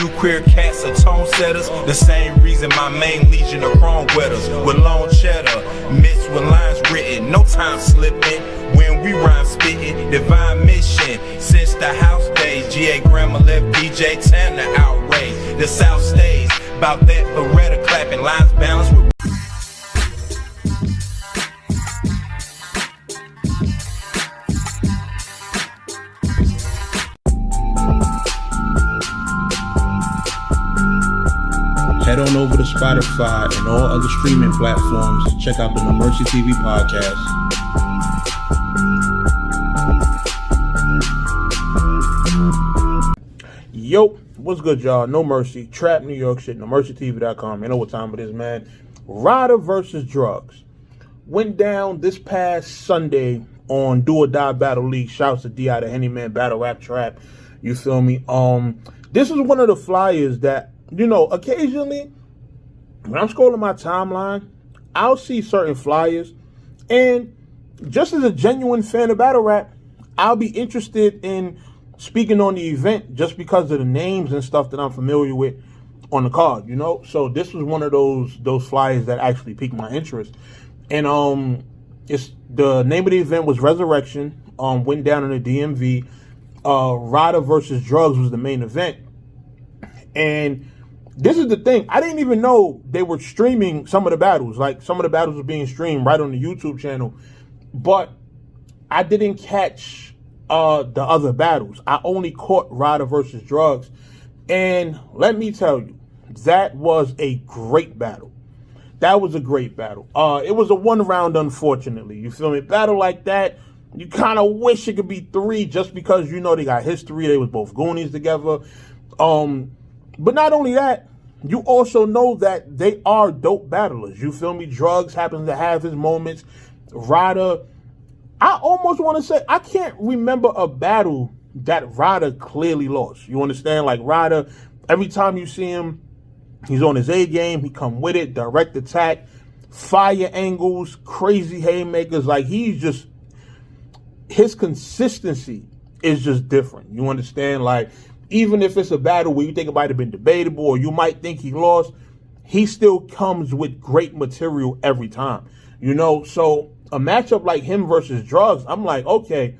you queer cats are tone setters. The same reason my main legion of chrome wetters. With long cheddar, mixed with lines written. No time slipping when we rhyme spitting. Divine mission since the house days. GA Grandma left DJ Tam to outrage. The South stays about that Beretta clapping. Lines balanced with Head on over to Spotify and all other streaming platforms. Check out the NoMercyTV Podcast. Yo, what's good, y'all? No Mercy, Trap New York shit, NoMercyTV.com. You know what time it is, man. Ryda versus Drugz went down this past Sunday on Do or Die Battle League. Shouts to D.I. the Hennyman Battle Rap Trap. You feel me? This is one of the flyers that, you know, occasionally when I'm scrolling my timeline, I'll see certain flyers, and just as a genuine fan of battle rap, I'll be interested in speaking on the event just because of the names and stuff that I'm familiar with on the card, you know? So this was one of those flyers that actually piqued my interest. And it's the name of the event was Resurrection, went down in the DMV. Ryda versus Drugz was the main event. And this is the thing. I didn't even know they were streaming some of the battles. Like, some of the battles were being streamed right on the YouTube channel. But I didn't catch the other battles. I only caught Ryda versus Drugz. And let me tell you, that was a great battle. That was a great battle. It was a one round, unfortunately. You feel me? Battle like that, you kind of wish it could be three just because, you know, they got history. They was both Goonies together. But not only that, you also know that they are dope battlers. You feel me? Drugz happens to have his moments. Ryda, I almost want to say, I can't remember a battle that Ryda clearly lost. You understand? Like, Ryda, every time you see him, he's on his A game. He come with it, direct attack, fire angles, crazy haymakers. Like, he's just, his consistency is just different. You understand? Like, even if it's a battle where you think it might have been debatable or you might think he lost, he still comes with great material every time. You know, so a matchup like him versus Drugz, I'm like, okay,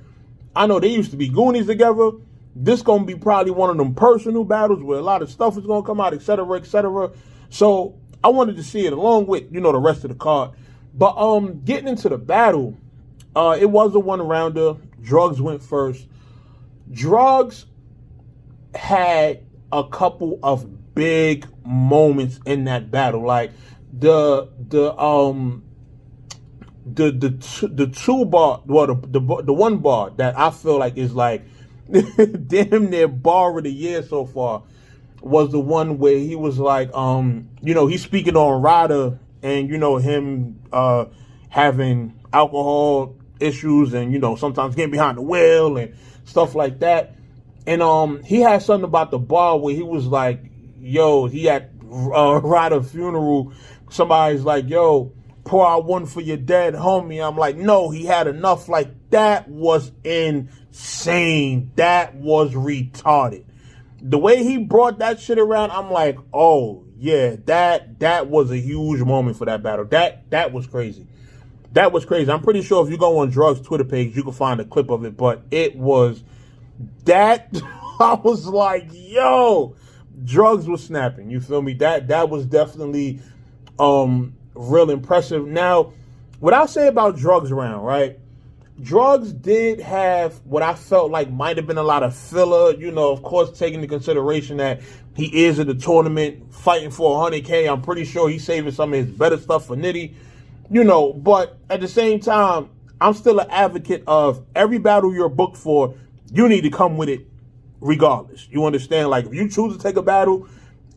I know they used to be Goonies together. This going to be probably one of them personal battles where a lot of stuff is going to come out, etc., etc. So I wanted to see it along with, you know, the rest of the card. But getting into the battle, it was a one-rounder. Drugz went first. Drugz had a couple of big moments in that battle, like the two bar, well, the one bar that I feel like is like damn near bar of the year so far was the one where he was like, you know, he's speaking on Ryda and, you know, him having alcohol issues and, you know, sometimes getting behind the wheel and stuff like that. And he had something about the bar where he was like, yo, he at Ryda funeral. Somebody's like, yo, pour out one for your dead homie. I'm like, no, he had enough. Like, that was insane. That was retarded. The way he brought that shit around, I'm like, oh, yeah, that was a huge moment for that battle. That was crazy. That was crazy. I'm pretty sure if you go on Drugz Twitter page, you can find a clip of it. But it was that, I was like, yo, Drugz was snapping. You feel me? That was definitely real impressive. Now, what I'll say about Drugz round, right? Drugz did have what I felt like might have been a lot of filler, you know, of course, taking into consideration that he is in the tournament fighting for 100K. I'm pretty sure he's saving some of his better stuff for Nitty, you know, but at the same time, I'm still an advocate of every battle you're booked for, you need to come with it regardless. You understand? Like, if you choose to take a battle,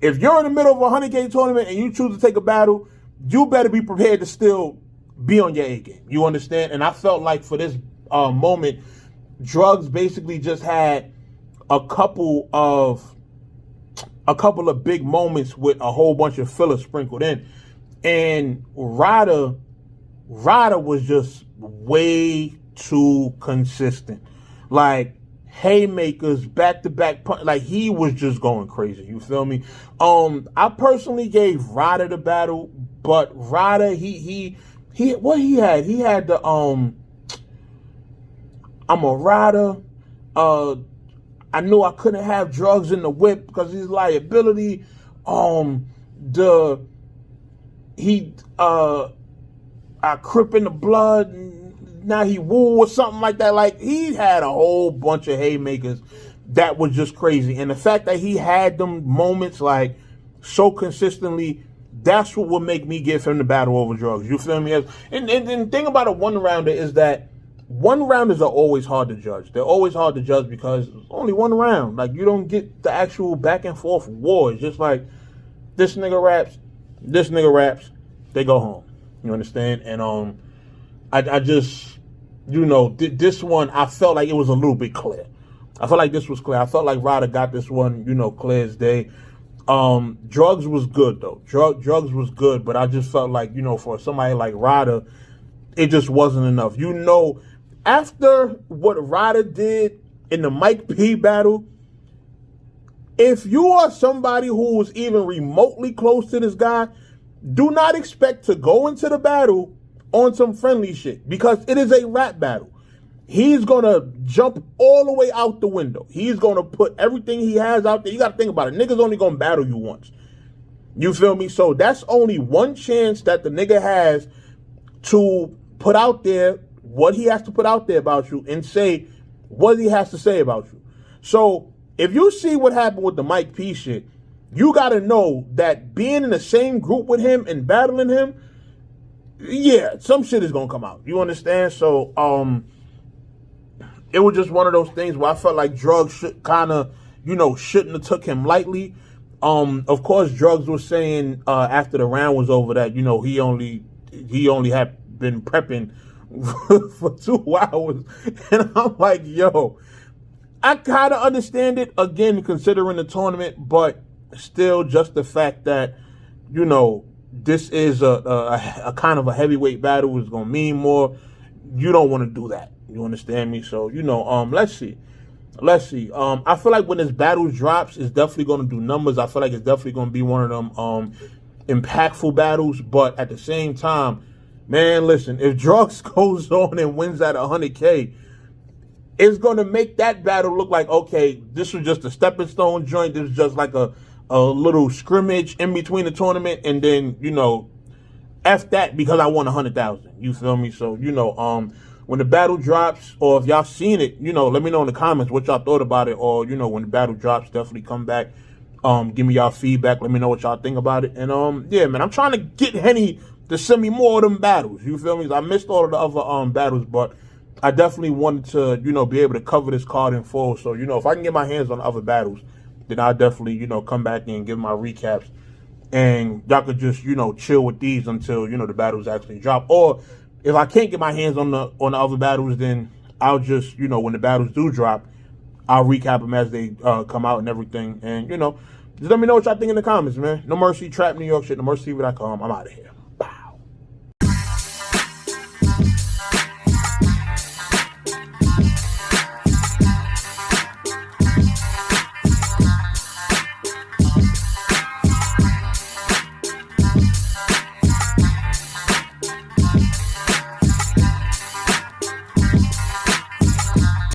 if you're in the middle of a 100K tournament and you choose to take a battle, you better be prepared to still be on your A game. You understand? And I felt like for this moment, Drugz basically just had a couple of big moments with a whole bunch of filler sprinkled in. And Ryda was just way too consistent. Like, haymakers, back-to-back punch. Like, he was just going crazy. You feel me? I personally gave Ryda the battle, but Ryda, what he had? He had the, I'm a Ryda. I knew I couldn't have Drugz in the whip because of his liability. I crip in the blood. Now he woo or something like that. Like, he had a whole bunch of haymakers that was just crazy. And the fact that he had them moments like so consistently, that's what would make me give him the battle over Drugz. You feel me? And the thing about a one-rounder is that one-rounders are always hard to judge. They're always hard to judge because it's only one round. Like, you don't get the actual back-and-forth war. It's just like, this nigga raps, they go home. You understand? And I just, you know, this one, I felt like it was a little bit clear. I felt like this was clear. I felt like Ryda got this one, you know, clear as day. Drugz was good, though. Drugz was good, but I just felt like, you know, for somebody like Ryda, it just wasn't enough. You know, after what Ryda did in the Mike P battle, if you are somebody who is even remotely close to this guy, do not expect to go into the battle on some friendly shit because it is a rap battle. He's going to jump all the way out the window. He's going to put everything he has out there. You got to think about it. Nigga's only going to battle you once. You feel me? So that's only one chance that the nigga has to put out there what he has to put out there about you and say what he has to say about you. So if you see what happened with the Mike P shit, you got to know that being in the same group with him and battling him, yeah, some shit is going to come out. You understand? So, it was just one of those things where I felt like Drugz should kind of, you know, shouldn't have took him lightly. Of course, Drugz was saying after the round was over that, you know, he only had been prepping for 2 hours. And I'm like, yo, I kind of understand it, again, considering the tournament, but still just the fact that, you know, this is a kind of a heavyweight battle is going to mean more. You don't want to do that. You understand me? So, you know, let's see. I feel like when this battle drops, it's definitely going to do numbers. I feel like it's definitely going to be one of them impactful battles. But at the same time, man, listen, if Drugz goes on and wins at 100K, it's going to make that battle look like, okay, this was just a stepping stone joint. This was just like a little scrimmage in between the tournament. And then, you know, F that because I won 100,000. You feel me? So, you know, when the battle drops, or if y'all seen it, you know, let me know in the comments what y'all thought about it. Or, you know, when the battle drops, definitely come back. Give me y'all feedback. Let me know what y'all think about it. And, yeah, man, I'm trying to get Henny to send me more of them battles. You feel me? I missed all of the other battles, but I definitely wanted to, you know, be able to cover this card in full. So, you know, if I can get my hands on other battles, then I'll definitely, you know, come back and give my recaps. And y'all could just, you know, chill with these until, you know, the battles actually drop. Or if I can't get my hands on the other battles, then I'll just, you know, when the battles do drop, I'll recap them as they come out and everything. And, you know, just let me know what y'all think in the comments, man. No Mercy, Trap New York shit, NoMercyTV.com. I'm out of here.